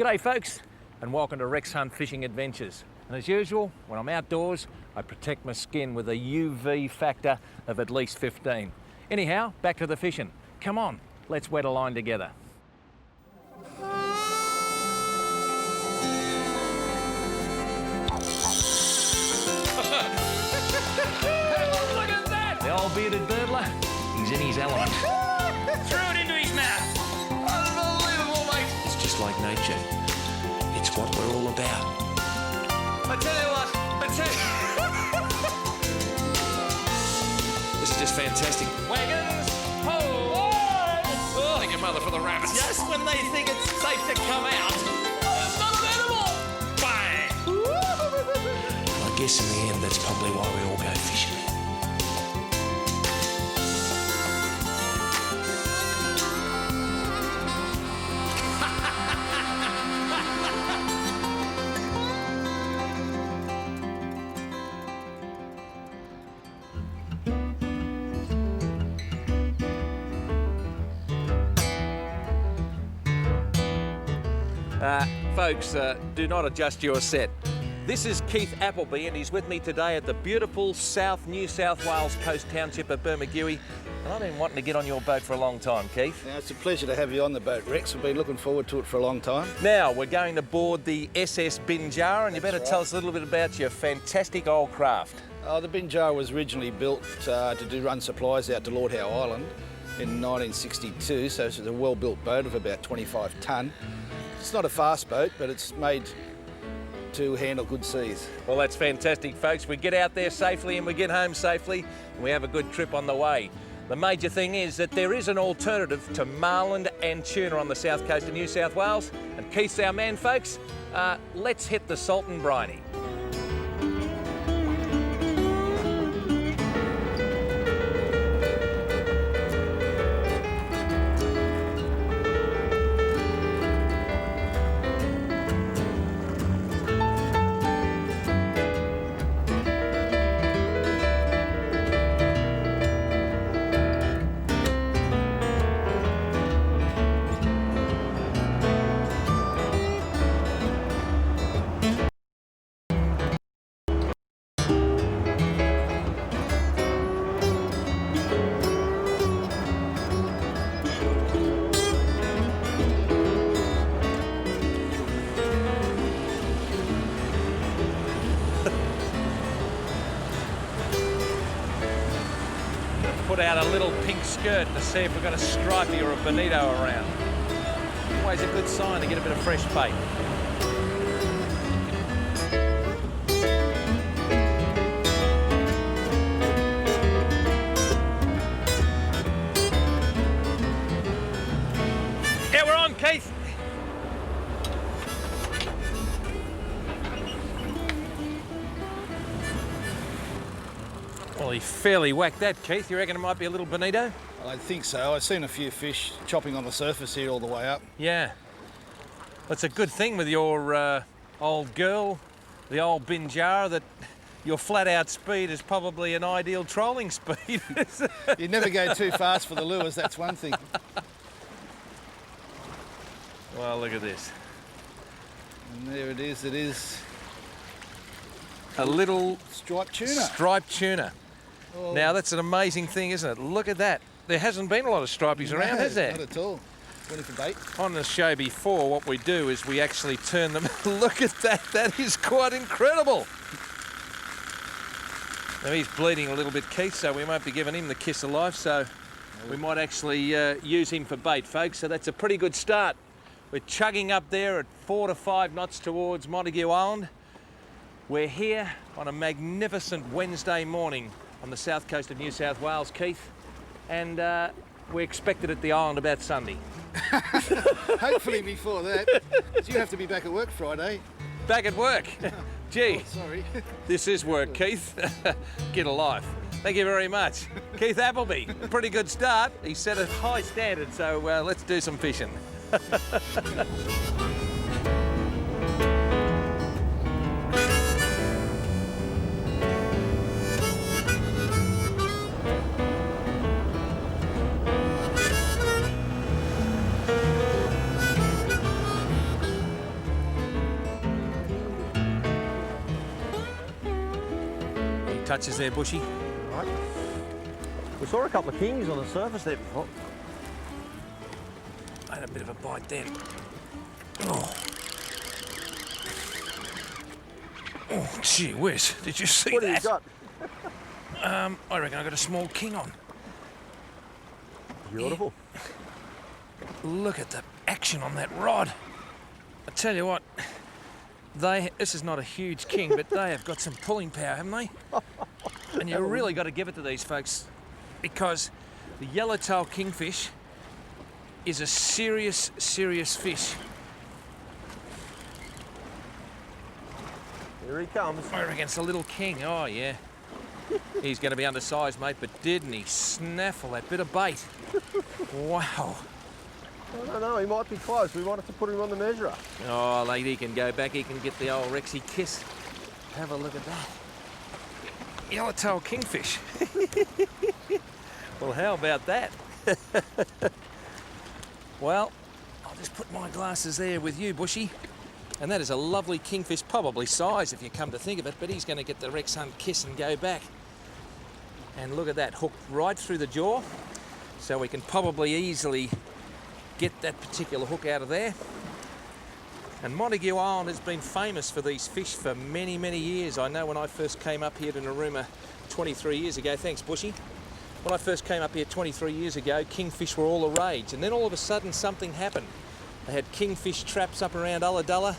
G'day folks, and welcome to Rex Hunt Fishing Adventures. And as usual, when I'm outdoors, I protect my skin with a UV factor of at least 15. Anyhow, back to the fishing. Come on, let's wet a line together. Look at that! The old bearded birdler, he's in his element. Throw it into his mouth. Unbelievable, mate. It's just like nature. It's what we're all about. I tell you what, This is just fantastic. Wagons, ho! Oh, thank your mother for the rabbits. Just when they think it's safe to come out. Unbelievable! Bang! I guess in the end, that's probably why we all go fishing. Folks, do not adjust your set. This is Keith Appleby, and he's with me today at the beautiful New South Wales coast township of Bermagui. And I've been wanting to get on your boat for a long time, Keith. Now, it's a pleasure to have you on the boat, Rex. We've been looking forward to it for a long time. Now, we're going to board the SS Binjarra, and you better tell us a little bit about your fantastic old craft. The Binjarra was originally built to run supplies out to Lord Howe Island in 1962, so it's a well-built boat of about 25 tonne. It's not a fast boat, but it's made to handle good seas. Well, that's fantastic, folks. We get out there safely and we get home safely, and we have a good trip on the way. The major thing is that there is an alternative to marlin and tuna on the south coast of New South Wales, and Keith's our man, folks. Let's hit the salt and briny. Put out a little pink skirt to see if we've got a stripey or a bonito around. Always a good sign to get a bit of fresh bait. Yeah, we're on, Keith. Well, he fairly whacked that, Keith. You reckon it might be a little bonito? Well, I think so. I've seen a few fish chopping on the surface here all the way up. Yeah. That's a good thing with your old girl, the old Binjarra, that your flat-out speed is probably an ideal trolling speed. You never go too fast for the lures, that's one thing. Well, look at this. And there it is. It is A little striped tuna. Striped tuna. Oh. Now, that's an amazing thing, isn't it? Look at that. There hasn't been a lot of stripies around, has there? Not at all. Waiting for bait. On the show before, what we do is we actually turn them. Look at that. That is quite incredible. Now, he's bleeding a little bit, Keith, so we won't be giving him the kiss of life, so we might actually use him for bait, folks. So that's a pretty good start. We're chugging up there at 4 to 5 knots towards Montague Island. We're here on a magnificent Wednesday morning on the south coast of New South Wales, Keith, and we're expected at the island about Sunday. Hopefully before that, 'cause you have to be back at work Friday. Back at work. Gee, Oh, sorry. this is work, Keith. Get a life. Thank you very much. Keith Appleby, a pretty good start. He set a high standard, so let's do some fishing. touches there, Bushy. Right. We saw a couple of kings on the surface there before. I had a bit of a bite then. Oh. Oh, gee whiz. Did you see What that? have you got? I reckon I got a small king on. Beautiful. Look at the action on that rod. I tell you what, this is not a huge king, but they have got some pulling power, haven't they? And you really got to give it to these folks, because the Yellowtail Kingfish is a serious, serious fish. Here he comes. I reckon it's a little king. Oh, yeah. He's going to be undersized, mate, but didn't he snaffle that bit of bait? Wow. I don't know, he might be close. We might have to put him on the measurer. Oh, lady, he can go back. He can get the old Rexy kiss. Have a look at that. Yellowtail Kingfish. Well, how about that? Well, I'll just put my glasses there with you, Bushy. And that is a lovely kingfish, probably size if you come to think of it, but he's going to get the Rex Hunt kiss and go back. And look at that, hooked right through the jaw. So we can probably easily get that particular hook out of there. And Montague Island has been famous for these fish for many, many years. I know when I first came up here to Narooma 23 years ago, thanks Bushy. When I first came up here 23 years ago, kingfish were all the rage. And then all of a sudden something happened. They had kingfish traps up around Ulladulla,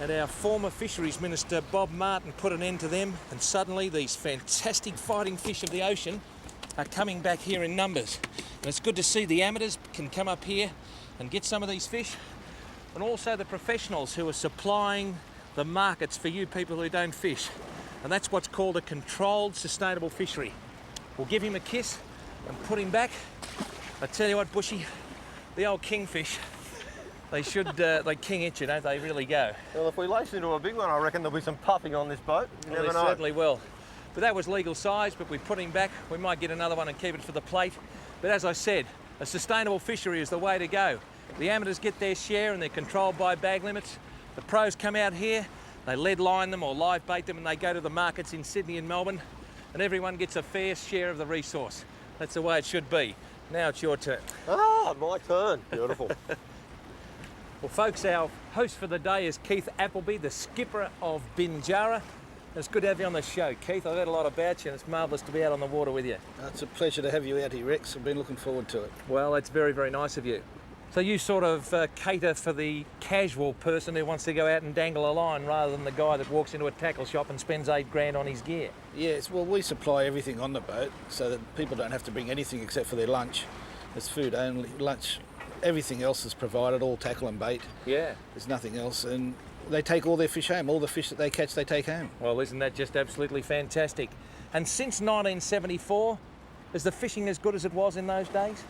and our former fisheries minister Bob Martin put an end to them, and suddenly these fantastic fighting fish of the ocean are coming back here in numbers. And it's good to see the amateurs can come up here and get some of these fish, and also the professionals who are supplying the markets for you people who don't fish. And that's what's called a controlled sustainable fishery. We'll give him a kiss and put him back. I tell you what, Bushy, the old kingfish, they king it, you know, they really go. Well, if we lace into a big one, I reckon there'll be some puffing on this boat. You Well, never they know. certainly will. But that was legal size, but we put him back. We might get another one and keep it for the plate. But as I said, a sustainable fishery is the way to go. The amateurs get their share and they're controlled by bag limits. The pros come out here, they lead line them or live bait them, and they go to the markets in Sydney and Melbourne, and everyone gets a fair share of the resource. That's the way it should be. Now it's your turn. Ah, my turn. Beautiful. Well, folks, our host for the day is Keith Appleby, the skipper of Binjarra. It's good to have you on the show, Keith. I've heard a lot about you, and it's marvellous to be out on the water with you. It's a pleasure to have you out here, Rex. I've been looking forward to it. Well, it's very, very nice of you. So you sort of cater for the casual person who wants to go out and dangle a line rather than the guy that walks into a tackle shop and spends $8 grand on his gear. Yes, well, we supply everything on the boat so that people don't have to bring anything except for their lunch. It's food only, lunch. Everything else is provided, all tackle and bait. Yeah. There's nothing else. And they take all their fish home. All the fish that they catch, they take home. Well, isn't that just absolutely fantastic? And since 1974, is the fishing as good as it was in those days?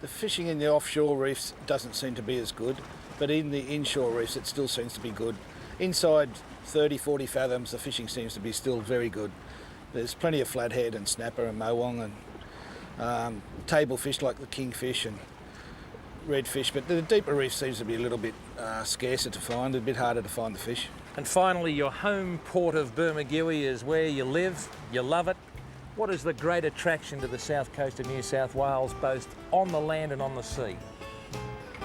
The fishing in the offshore reefs doesn't seem to be as good, but in the inshore reefs it still seems to be good. Inside 30, 40 fathoms, the fishing seems to be still very good. There's plenty of flathead and snapper and mowong and table fish like the kingfish and redfish, but the deeper reef seems to be a little bit scarcer to find, a bit harder to find the fish. And finally, your home port of Bermagui is where you live, you love it. What is the great attraction to the south coast of New South Wales, both on the land and on the sea?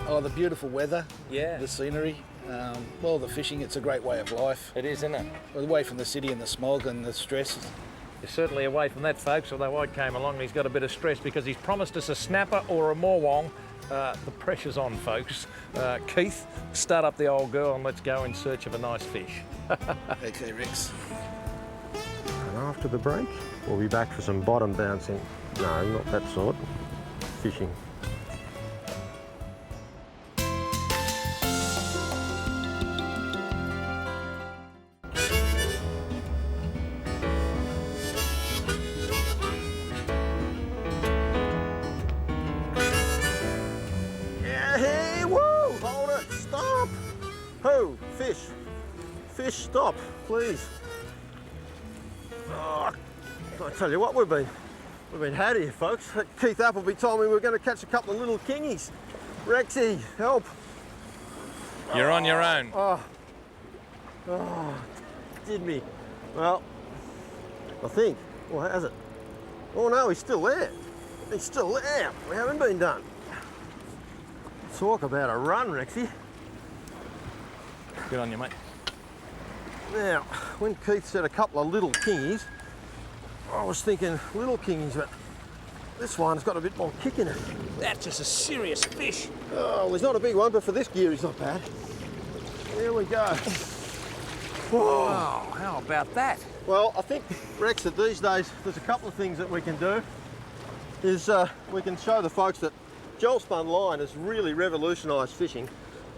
Oh, the beautiful weather, Yeah. the scenery, well, the fishing, it's a great way of life. It is, isn't it? Away from the city and the smog and the stress. You're certainly away from that, folks, although I came along and he's got a bit of stress because he's promised us a snapper or a morwong. The pressure's on, folks. Keith, start up the old girl and let's go in search of a nice fish. Okay, Rex. And after the break, we'll be back for some bottom bouncing. No, not that sort. Fishing. Yeah, hey, woo! Hold it, stop! Ho, fish. Fish, stop, please. Oh, I tell you what, we've been had here, folks. Keith Appleby told me we were going to catch a couple of little kingies. Rexy, help! You're on your own. Oh, did me. Well, I think. Or has it? Oh no, he's still there. He's still there. We haven't been done. Talk about a run, Rexy. Good on you, mate. Now, when Keith said a couple of little kingies, I was thinking little kingies, but this one's got a bit more kick in it. That's just a serious fish. Oh, well, he's not a big one, but for this gear, he's not bad. Here we go. Whoa. Oh, how about that? Well, I think, Rex, that these days there's a couple of things that we can do. Is we can show the folks that gel spun line has really revolutionised fishing.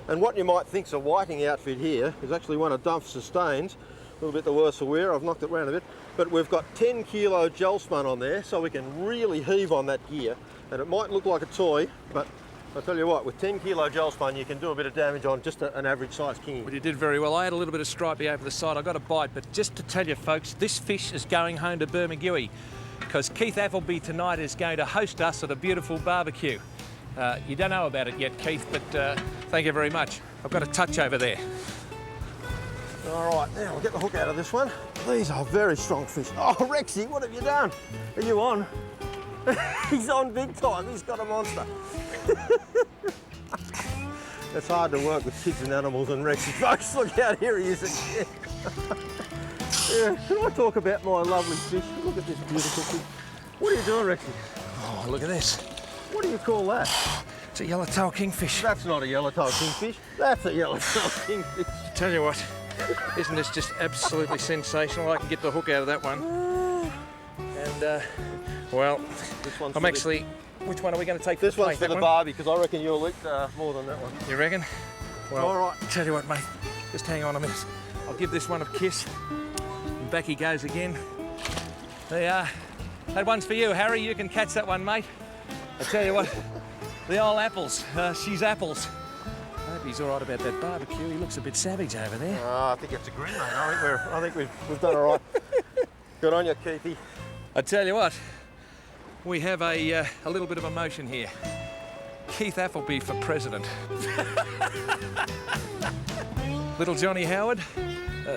And what you might think's a whiting outfit here is actually one of Dump's Sustains. A little bit the worse for wear, I've knocked it around a bit. But we've got 10 kilo gel spun on there, so we can really heave on that gear. And it might look like a toy, but I'll tell you what, with 10 kilo gel spun, you can do a bit of damage on just an average size kingy. Well, you did very well. I had a little bit of stripey over the side. I got a bite, but just to tell you folks, this fish is going home to Bermagui because Keith Appleby tonight is going to host us at a beautiful barbecue. You don't know about it yet, Keith, but thank you very much. I've got a touch over there. All right, now we'll get the hook out of this one. These are very strong fish. Oh, Rexy, what have you done? Are you on? He's on big time. He's got a monster. It's hard to work with kids and animals and Rexy. Folks, look out, here he is again. Yeah, can I talk about my lovely fish? Look at this beautiful fish. What are you doing, Rexy? Oh, look at this. What do you call that? It's a Yellowtail Kingfish. That's not a Yellowtail Kingfish. That's a Yellowtail Kingfish. Tell you what, isn't this just absolutely sensational? I can get the hook out of that one. And, well, This one's I'm for actually... Which one are we going to take? This one's for That the one? barbie, because I reckon you'll eat more than that one. You reckon? Well, All right. tell you what, mate, just hang on a minute. I'll give this one a kiss. And back he goes again. There you are. That one's for you, Harry. You can catch that one, mate. I tell you what, the old apples. She's apples. I hope he's all right about that barbecue. He looks a bit savage over there. I think it's a grin, mate. I think we've done all right. Good on you, Keithy. I tell you what, we have a little bit of emotion here. Keith Appleby for president. Little Johnny Howard,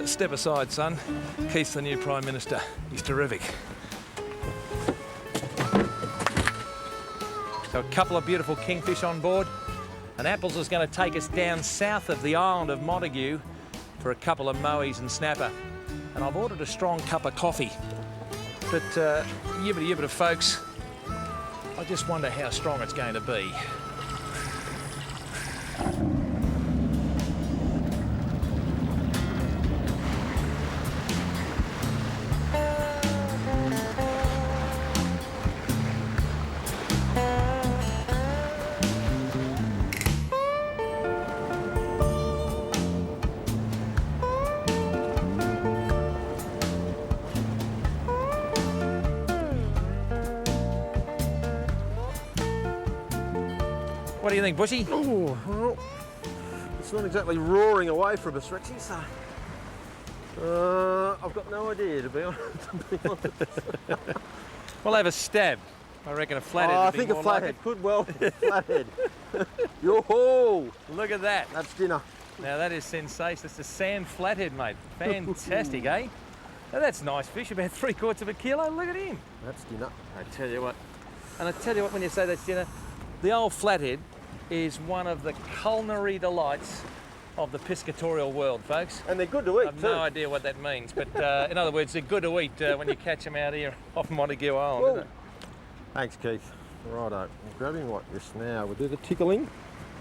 step aside, son. Keith's the new Prime Minister. He's terrific. So a couple of beautiful kingfish on board. And Apples is going to take us down south of the island of Montague for a couple of mowies and snapper. And I've ordered a strong cup of coffee. But yibbity yibbity folks, I just wonder how strong it's going to be. What do you think, Bushy? Oh, well, it's not exactly roaring away from us, Rexy, so... I've got no idea, to be honest. We'll have a stab. I reckon a flathead. I would be think a more flathead like could well be a flathead. Yo-ho! it. Look at that. That's dinner. Now that is sensational. It's a sand flathead, mate. Fantastic, eh? Now that's nice fish, about 3/4 of a kilo. Look at him. That's dinner. I tell you what. And I tell you what, when you say that's dinner, the old flathead is one of the culinary delights of the piscatorial world, folks. And they're good to eat, I've too. no idea what that means, but in other words, they're good to eat when you catch them out here off Montague Island, Whoa. isn't it? Thanks, Keith. Righto. We'll grab him like this now. We'll do the tickling.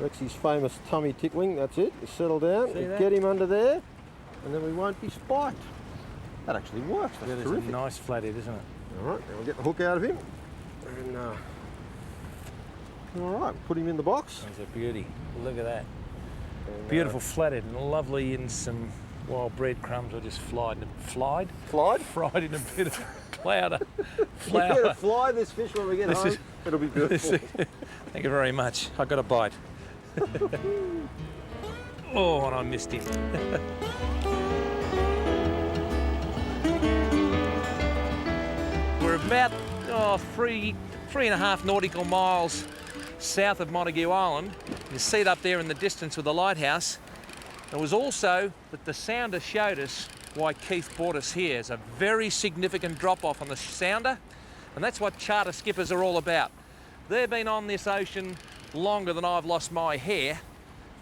Rexy's famous tummy tickling. That's it. You settle down. See We'll that? get him under there, and then we won't be spiked. That actually works. That's That is terrific. a nice flathead, isn't it? All right, now we'll get the hook out of him. And, all right, put him in the box. That's a beauty. Look at that. And, Beautiful flathead and lovely in some wild breadcrumbs. I just fried in Fried? a bit of flour. You're going to fly this fish when we get home. It'll be beautiful. Thank you very much. I got a bite. Oh, and I missed him. We're about 3.5 nautical miles south of Montague Island. You see it up there in the distance with the lighthouse. It was also that the sounder showed us why Keith brought us here. It's a very significant drop-off on the sounder, and that's what charter skippers are all about. They've been on this ocean longer than I've lost my hair,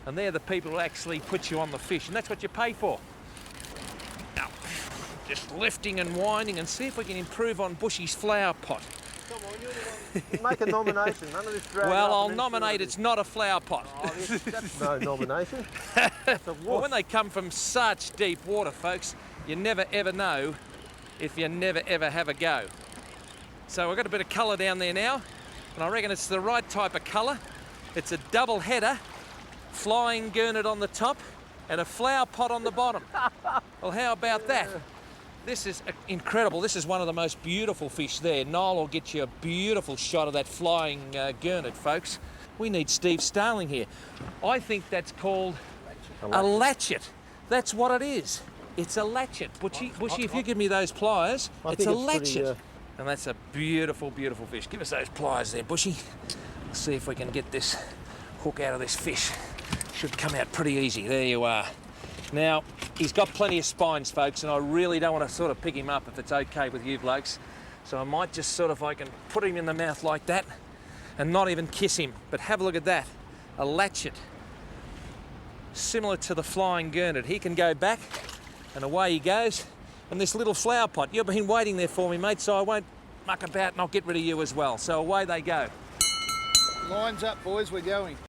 and they're the people who actually put you on the fish, and that's what you pay for. Now, just lifting and winding, and see if we can improve on Bushy's flower pot. Come on, you're the one. Make a nomination. None of this drag Well, up I'll and then nominate sort it's not a flower pot. of- That's no nomination. That's a Well, wash. when they come from such deep water, folks, you never ever know if you never ever have a go. So I've got a bit of colour down there now, and I reckon it's the right type of colour. It's a double header, flying gurnard on the top, and a flower pot on the bottom. Well, how about that? This is incredible. This is one of the most beautiful fish there. Niall will get you a beautiful shot of that flying gurnard, folks. We need Steve Starling here. I think that's called a latchet. That's what it is. It's a latchet. Bushy, if you give me those pliers, it's a latchet. And that's a beautiful, beautiful fish. Give us those pliers there, Bushy. Let's see if we can get this hook out of this fish. Should come out pretty easy. There you are. Now, he's got plenty of spines, folks, and I really don't want to sort of pick him up if it's okay with you blokes. So I might just sort of, if I can put him in the mouth like that and not even kiss him. But have a look at that. A latchet. Similar to the flying gurnard. He can go back and away he goes. And this little flower pot, you've been waiting there for me, mate, so I won't muck about and I'll get rid of you as well. So away they go. Lines up, boys, we're going.